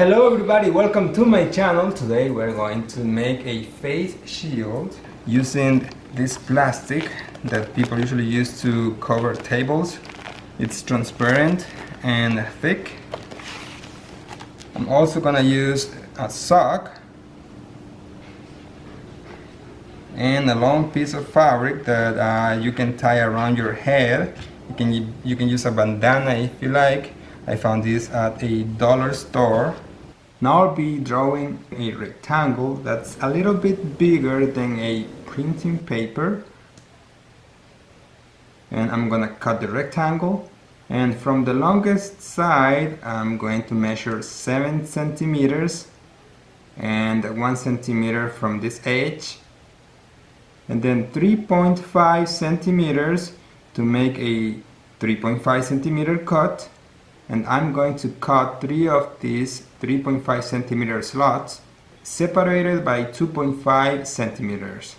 Hello everybody, welcome to my channel. Today we're going to make a face shield using this plastic that people usually use to cover tables. It's transparent and thick. I'm also gonna use a sock and a long piece of fabric that you can tie around your head. You can use a bandana if you like. I found this at a dollar store. Now I'll be drawing a rectangle that's a little bit bigger than a printing paper. And I'm gonna cut the rectangle. And from the longest side, I'm going to measure 7 centimeters and 1 centimeter from this edge. And then 3.5 centimeters to make a 3.5 centimeter cut. And I'm going to cut 3 of these 3.5 centimeter slots separated by 2.5 centimeters.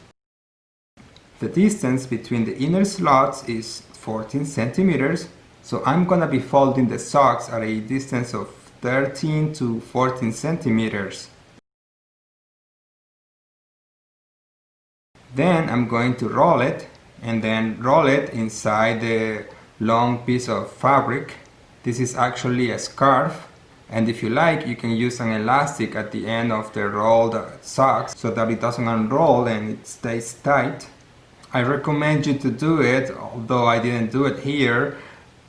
The distance between the inner slots is 14 centimeters, so I'm gonna be folding the socks at a distance of 13 to 14 centimeters. Then I'm going to roll it and then roll it inside the long piece of fabric. This is actually a scarf, and if you like, you can use an elastic at the end of the rolled socks so that it doesn't unroll and it stays tight. I recommend you to do it, although I didn't do it here.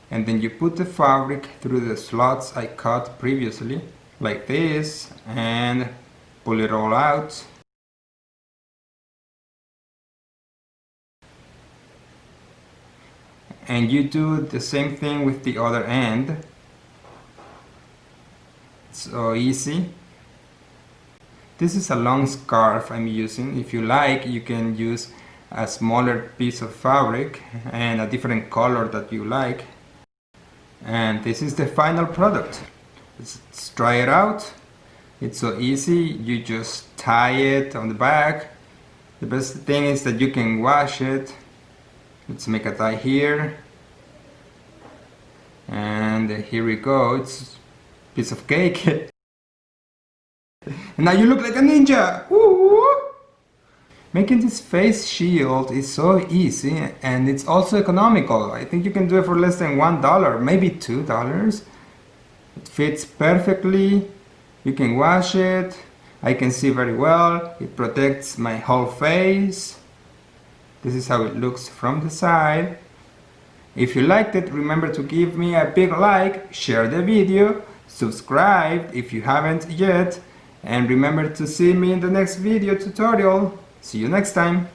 And then you put the fabric through the slots I cut previously, like this, and pull it all out. And you do the same thing with the other end. So easy. This is a long scarf I'm using. If you like, you can use a smaller piece of fabric and a different color that you like. And this is the final product. Let's try it out. It's so easy. You just tie it on the back. The best thing is that you can wash it. Let's make a tie here, and here we go. It's a piece of cake. And now you look like a ninja. Woo! Making this face shield is so easy, and it's also economical. I think you can do it for less than $1, maybe $2. It fits perfectly. You can wash it. I can see very well. It protects my whole face. This is how it looks from the side. If you liked it, remember to give me a big like, share the video, subscribe if you haven't yet, and remember to see me in the next video tutorial. See you next time.